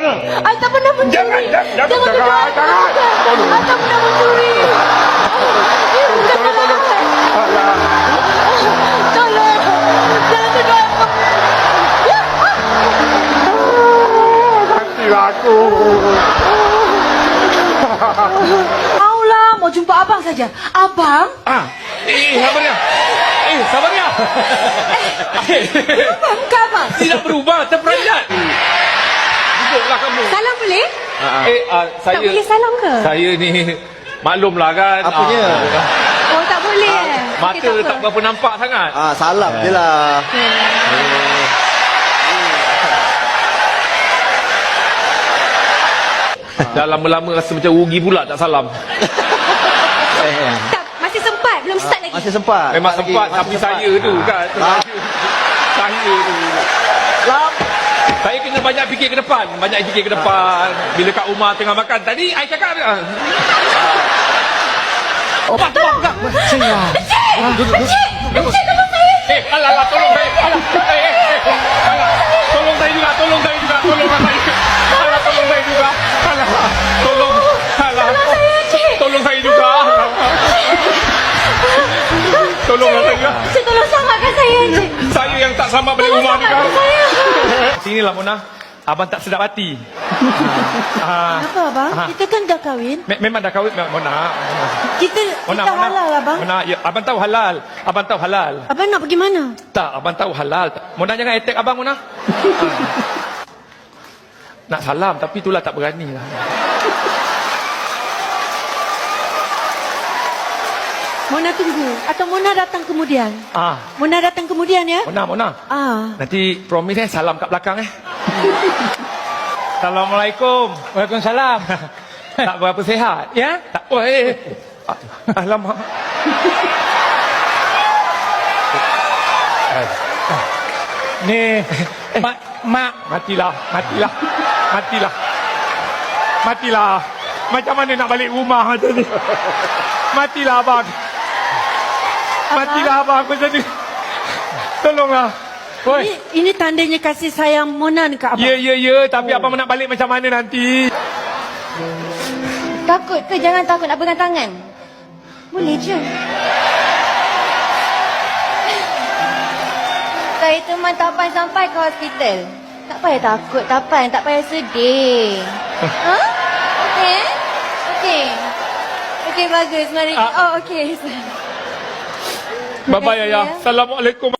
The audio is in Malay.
Ay, tak pernah mencuri. Jangan. Jangan. Tak pernah mencuri. Bukan salah. Tolong. Jangan tuduh aku. Matilah aku. Aulah, mau jumpa abang saja. Abang? Sabarnya. Sabarnya. Abang, ke abang? Tidak berubah, terperanjat. Duduklah kamu. Salam boleh? Saya Tak boleh salam ke? Saya ni maklumlah kan. Apanya? Oh, tak boleh. Mata Okey, tak berapa nampak sangat. Salam je lah. Dah lama-lama rasa macam rugi pula tak salam. Tak, masih sempat. Belum start lagi. Masih sempat. Memang sempat tapi saya tu kan. Saya tu. Salam. Saya kena banyak fikir ke depan. Banyak fikir ke depan. Bila kat rumah tengah makan. Tadi I cakap Pak, tu apa? Encik! Encik, tolong saya! Alah, tolong saya. Alah, tolong saya juga. Tolong saya juga. Alah, tolong saya juga. Alah, tolong. Alah, Saya, Encik! tolong saya juga. Tolonglah saya. Encik, tolong selamatkan saya, Encik! Saya yang tak selamat balik Tolong rumah ni kan. selamatkan saya! Sinilah Mona. Abang tak sedap hati. Kenapa, abang? Kita kan dah kahwin. Memang dah kahwin Mona. Kita halal, abang. Mona, ya, abang tahu halal. Abang tahu halal. Abang nak pergi mana? Tak, abang tahu halal. Mona jangan attack abang Mona. Nak salam tapi itulah tak berani lah. Mona tunggu. Atau Mona datang kemudian? Ah, Mona datang kemudian, ya? Mona. Nanti promise salam kat belakang Assalamualaikum. Waalaikumsalam. Tak berapa sihat. Ya? Tak. Alamak. Ni mak Matilah. Macam mana nak balik rumah macam ni? Matilah abang. Macam ni. Tolonglah. Oi. Ini tandanya kasih sayang Mona ni kat abang. Ya. Tapi abang nak balik macam mana nanti? Takut ke? Jangan takut nak pegang tangan. Boleh je. Saya teman tak payah sampai ke hospital. Tak payah takut, tak payah sedih. Ha? Okey? Okey, bagus. Mari. Oh, okey. Bye-bye, Ayah. Assalamualaikum.